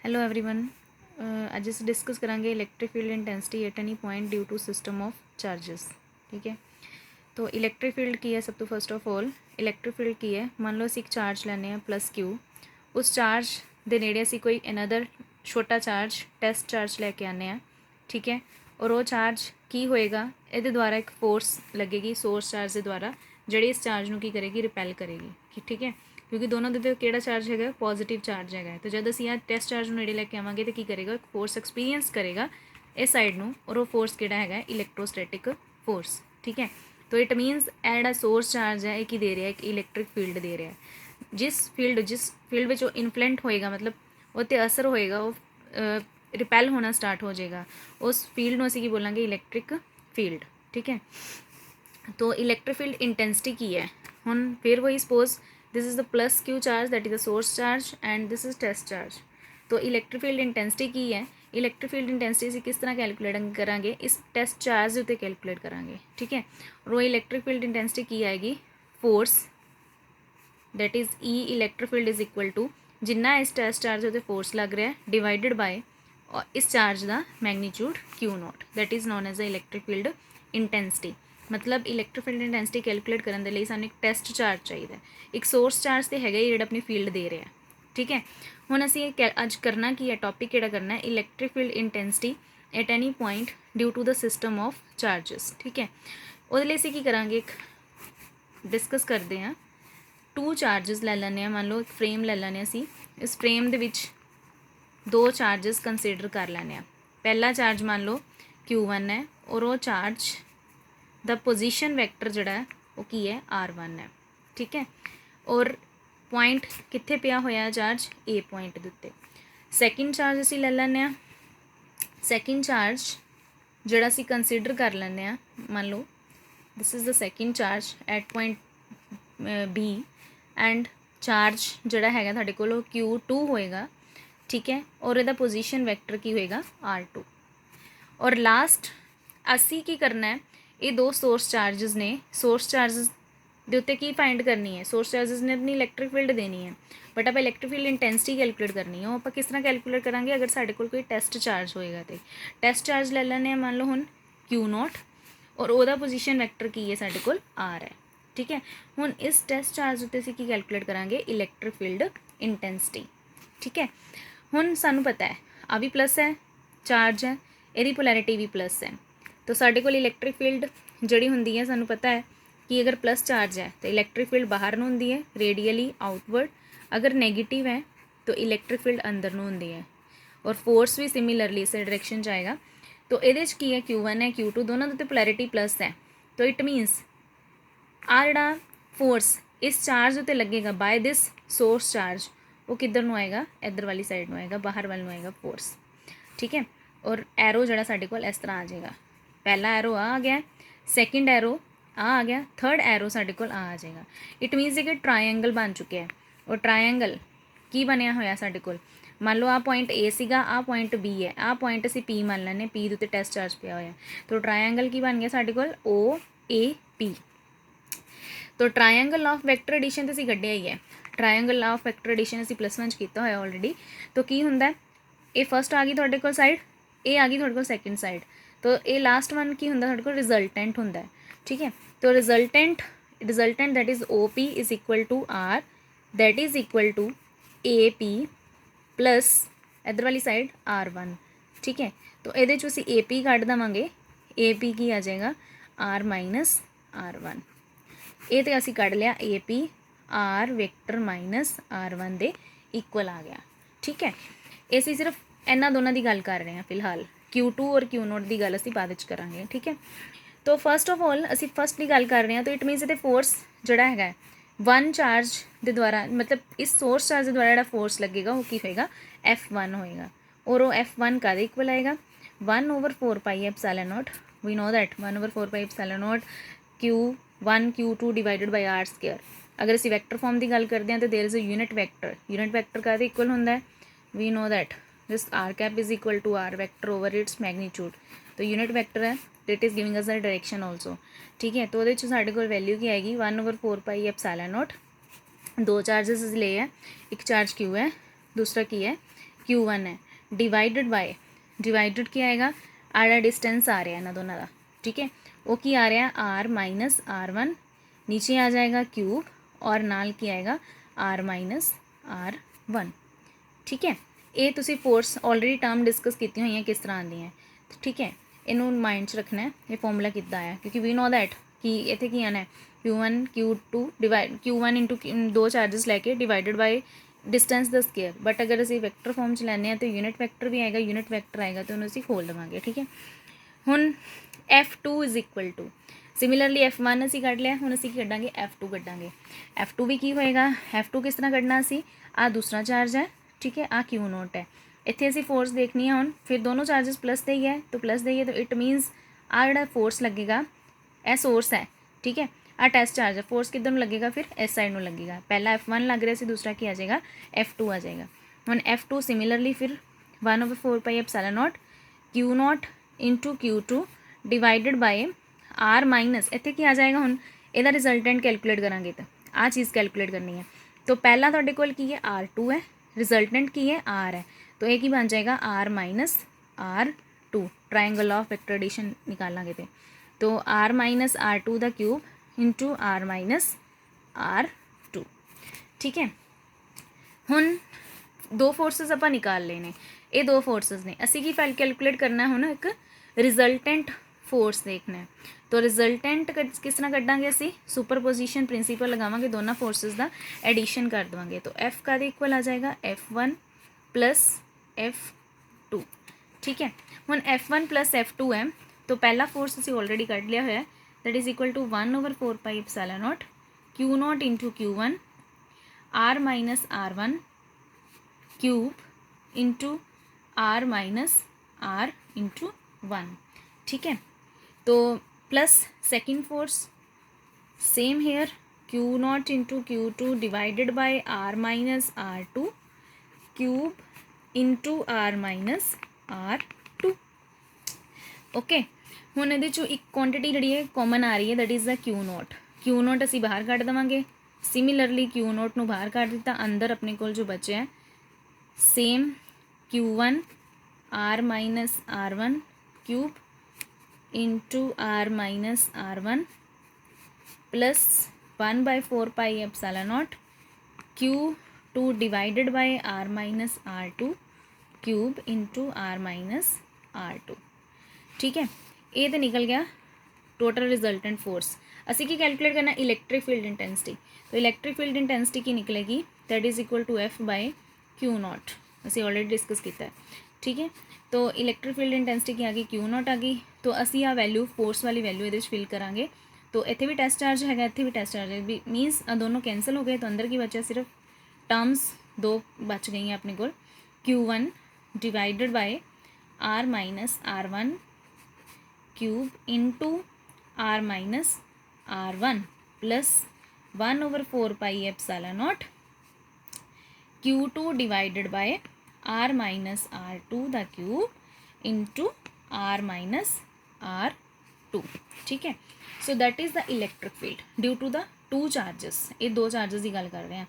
Hello everyone. अज अस discuss करांगे electric field intensity at any point due to system of charges. ठीक है, तो इलैक्ट्रिक फील्ड की है। सब तो first of all electric field की है। मान लो असी एक चार्ज लैने प्लस क्यू, उस चार्ज के नेड़े असी कोई अनदर छोटा चार्ज टेस्ट चार्ज लैके आने। ठीक है, और वो चार्ज की होएगा, ये द्वारा एक फोर्स लगेगी सोर्स चार्ज के द्वारा, जी इस चार्ज को की करेगी, रिपैल करेगी। ठीक है, क्योंकि दोनों के किहड़ा चार्ज है, पॉजिटिव चार्ज है। तो जब असी यहाँ टेस्ट चार्ज नेड़े लैके आवांगे तो की करेगा, एक फोर्स एक्सपीरियंस करेगा इस साइड में, और वो फोर्स किहड़ा है, इलैक्ट्रोस्टैटिक फोर्स। ठीक है, तो इट मीनस यह जिहड़ा सोर्स चार्ज है ये दे रहा है, एक इलैक्ट्रिक फील्ड दे रहा है। जिस फील्ड में वो इन्फ्लुएंट होएगा, मतलब वो ते असर होएगा, वो रिपैल होना स्टार्ट हो जाएगा, उस फील्ड में असी की बोलांगे इलैक्ट्रिक फील्ड। ठीक है, तो इलैक्ट्रिक फील्ड इंटेंसिटी की है। हुण फिर वही suppose this is the plus Q charge, that is the source charge, and this is test charge. तो इलैक्ट्रिक फील्ड इंटेंसिटी की है। इलैक्ट्रिक फील्ड इंटेंसिटी से किस तरह कैलकुलेट करांगे, इस टेस्ट चार्ज के उत्ते कैलकुलेट करांगे। ठीक है, और वो इलैक्ट्रिक फील्ड इंटेंसिटी की आएगी, force that is E electric field is equal to जिन्ना इस टेस्ट चार्ज उत्ते फोर्स लग रहा है डिवाइडेड बाय इस चार्ज का magnitude Q naught, that is known as the electric field intensity. मतलब इलैक्ट्रिक फील्ड इंटेंसिटी कैलकुलेट करने के लिए सानू एक टेस्ट चार्ज चाहिए, एक सोर्स चार्ज तो है ही जो अपनी फील्ड दे रहा है। ठीक है, हुण असी अज करना की है, टॉपिक किहड़ा करना है, electric field intensity at any point due to the system of charges. ठीक है, वो असी की करांगे, एक डिस्कस करते हैं। टू चार्जिस ले लैने, मान लो एक फ्रेम ले लैने असी, इस फ्रेम दे विच दो चार्जिस कंसीडर कर लैने। पहला चार्ज मान लो Q1 है, और वो चार्ज द पोजीशन वैक्टर जोड़ा है वो की है R1 है। ठीक है, और पॉइंट कित्थे पिया होया चार्ज ए पॉइंट के उत्ते। सैकेंड चार्ज असी ले लैने। सैकेंड चार्ज जोड़ा असी कंसीडर कर लैने, मान लो this is the second charge at point B, and charge जोड़ा है तुहाडे कोल Q2 होएगा। ठीक है, और यदा पोजीशन वैक्टर की होएगा R2। और लास्ट असी की करना है, ये दो सोर्स चार्जिस ने, सोर्स चार्जिस के उत्ते की फाइंड करनी है, सोर्स चार्जिस ने अपनी इलैक्ट्रिक फील्ड देनी है, बट आप इलैक्ट्रिक फील्ड इंटेंसिटी कैलकुलेट करनी है। वो आप किस तरह कैलकुलेट करांगे, अगर साढ़े कोल कोई टेस्ट चार्ज होएगा तो टेस्ट चार्ज ले लैने, मान लो हुण Q0, और वह पोजीशन वैक्टर की है साढ़े कोल R है। ठीक है, हुण इस टेस्ट चार्ज उत्ते असीं की कैलकुलेट करांगे, इलैक्ट्रिक फील्ड इंटेंसिटी। ठीक है, हुण सानू पता है आ भी प्लस है चार्ज है, यदी पोलैरिटी भी प्लस है, तो साढ़े कोल इलैक्ट्रिक फील्ड जिहड़ी हुंदी है, सानू पता है कि अगर प्लस चार्ज है तो इलैक्ट्रिक फील्ड बाहर नूं हुंदी है, रेडियली आउटवर्ड। अगर नैगेटिव है तो इलैक्ट्रिक फील्ड अंदर नूं हुंदी है, और फोर्स भी सिमिलरली इस डायरैक्शन च आएगा। तो ये की है Q1 है Q2, दोनों के पोलैरिटी प्लस है, तो इट मीनस आ जिहड़ा फोर्स इस चार्ज उत्ते लगेगा बाय दिस सोर्स चार्ज, वो किधर नूं आएगा, इधर वाली साइड में आएगा, बाहर वाल नूं आएगा फोर्स। ठीक है, और एरो जिहड़ा साडे कोल इस तरह आ जाएगा, पहला एरो आ गया, सैकेंड एरो आ गया, थर्ड एरो साडे कोल आ जाएगा। इट मीनस कि ट्रायंगल बन चुके हैं, और ट्रायंगल की बनया होया साडे कोल, मान लो आ पॉइंट ए सीगा, आ पॉइंट बी है, आ पॉइंट असी पी मान लैने, पी दे उत्ते टेस्ट चार्ज पिया होया, तो ट्रायंगल की बन गया साडे कोल OAP। तो ट्रायंगल ऑफ वैक्टर एडिशन तो असी कढ़िया ही है, ट्रायंगल ऑफ वैक्टर एडिशन असी +1 किया होया ऑलरेडी। तो की हुंदा, ये फस्ट आ गई तुहाडे कोल साइड, ये आ गई तुहाडे कोल सैकेंड साइड, तो ये लास्ट वन की हुंदा तुहाडे कोल रिजल्टेंट हुंदा है। ठीक है, तो resultant that is OP is equal to R, that is equal to AP plus इधर वाली साइड R1। ठीक है, तो ये असी AP कढ़ देवांगे, AP की आ जाएगा R माइनस R1। ये तो असी कढ़ लिया AP R vector minus R1 दे इक्वल आ गया। ठीक है, असी सिर्फ इन्होंने दोनों की गल कर रहे हैं फिलहाल, Q2 और Q0 की गल असी बाद विच करांगे। ठीक है, तो फस्ट ऑफ ऑल असी फस्ट की गल कर रहे हैं, तो इट मीनस ये फोर्स जोड़ा है वन चार्ज के द्वारा, मतलब इस सोर्स चार्ज के द्वारा जो फोर्स लगेगा वो की होएगा F1 होएगा, और वो F1 का इक्वल आएगा 1/4 pi epsilon naught. We know that 1/4 pi epsilon naught Q1 Q2 divided by R square. अगर असी वैक्टर फॉर्म की गल करते हैं तो there is a unit vector का इक्वल होंदा है, we know that this R cap is equal to R vector over its magnitude. तो यूनिट वैक्टर है, it is giving us the direction also. ठीक है, तो वो साढ़े को वैल्यू की आएगी 1/4 पाई एप्सिलॉन नॉट। दो चार्जेस ले है, एक चार्ज Q है, दूसरा की है Q1 है डिवाइडेड बाय डिवाइडेड क्या आएगा आड़ा डिस्टेंस आ रहा है इन्हों दोनों का ठीक है वो की आ रहा R माइनस R1 नीचे आ जाएगा क्यूब और नाल की आएगा R माइनस R1 ठीक है ये तुसी फोर्स ऑलरेडी टर्म डिस्कस की हुई हैं किस तरह आती हैं ठीक है इनू माइंड च रखना है ये फॉर्मूला कितना आया क्योंकि वी नो दैट कि इतने की आना है Q1 Q2 divide Q1 into दो चार्जिस लैके divided by distance the square but अगर असी वैक्टर फॉर्म च लैने तो यूनिट वैक्टर भी आएगा यूनिट वैक्टर आएगा तो उन्होंने असी खोल देवांगे ठीक है हुण F2 is equal two similarly F1 असी कढ़ लिया हुण असी कढ़ांगे F2 कढ़ांगे F2 भी की होएगा F2 किस तरह कढ़ना असी आ दूसरा चार्ज है ठीक है आ Q0 है इतने असी फोर्स देखनी है हुण फिर दोनों चार्जिस प्लस दे ही है तो इट मीनस आ जिहड़ा फोर्स लगेगा यह सोर्स है ठीक है आ टेस्ट चार्ज है फोर्स किधर लगेगा फिर इस साइड में लगेगा पहला F1 लग रहा है दूसरा की आ जाएगा F2 आ जाएगा हुण F2 सिमिलरली फिर 1/4 pi epsilon naught Q0 into Q2 divided by R minus इतने की आ जाएगा हुण इहदा रिजल्टेंट कैलकुलेट करांगे तो आ चीज़ कैलकुलेट करनी है तो पहला तुहाडे कोल की है R2 है रिजल्टेंट की है R है तो ये की बन जाएगा R minus R2 triangle of vector addition निकालांगे तो R minus R2 the cube into R minus R2 ठीक है हुण दो फोर्सेस आपां निकाल लेने ये दो फोर्सेस ने असी की फाइल कैलकुलेट करना है हुण एक रिजल्टेंट फोर्स देखना है तो रिजल्टेंट किस तरह कढ़ांगे असी सुपरपोजिशन प्रिंसीपल लगावांगे दोनों फोर्सेस का एडिशन कर देवांगे तो F का इक्वल आ जाएगा F1 प्लस F2 ठीक है हुण F1 प्लस F2 है तो पहला फोर्स असी ऑलरेडी कढ़ लिया हुआ है that is equal to 1/4 pi epsilon naught Q0 into Q1 R minus R1 cube into R minus R into 1 ठीक है तो plus second force same here Q0 into Q2 divided by R minus R2 cube into R minus R2 okay हुण इहदे चों एक quantity जिहड़ी है common आ रही है दैट इज़ द Q0 असी बाहर कढ़ देवांगे सिमिलरली Q0 नूं बाहर कढ़ दिता अंदर अपने कोल जो बचे है same Q1 R minus R1 cube into R minus R1 plus 1/4 pi epsilon naught Q2 divided by R minus R2 cube into R minus R2 ठीक है ये तो निकल गया टोटल रिजल्टेंट फोर्स असी की कैलकुलेट करना इलैक्ट्रिक फील्ड इंटेंसिटी तो इलैक्ट्रिक फील्ड इंटेंसिटी की निकलेगी that is equal to F by Q0 असी ऑलरेडी डिस्कस किया है ठीक है तो इलैक्ट्रिक फील्ड इंटेंसिटी की आ गई Q0 आ गई तो असी आ वैल्यू फोर्स वाली वैल्यू ये फिल करांगे तो इतने भी टेस्ट चार्ज है इतने भी टेस्ट चार्ज है मीनस दोनों कैंसल हो गए तो अंदर की बचा सिर्फ टर्म्स दो बच गई हैं अपने को Q1 divided by R minus R1 cube into R minus R1 plus 1/4 pi epsilon naught Q2 divided by R minus R2 the cube into R minus R2 ठीक है so that is the electric field due to the two charges ये दो charges की गल कर रहे हैं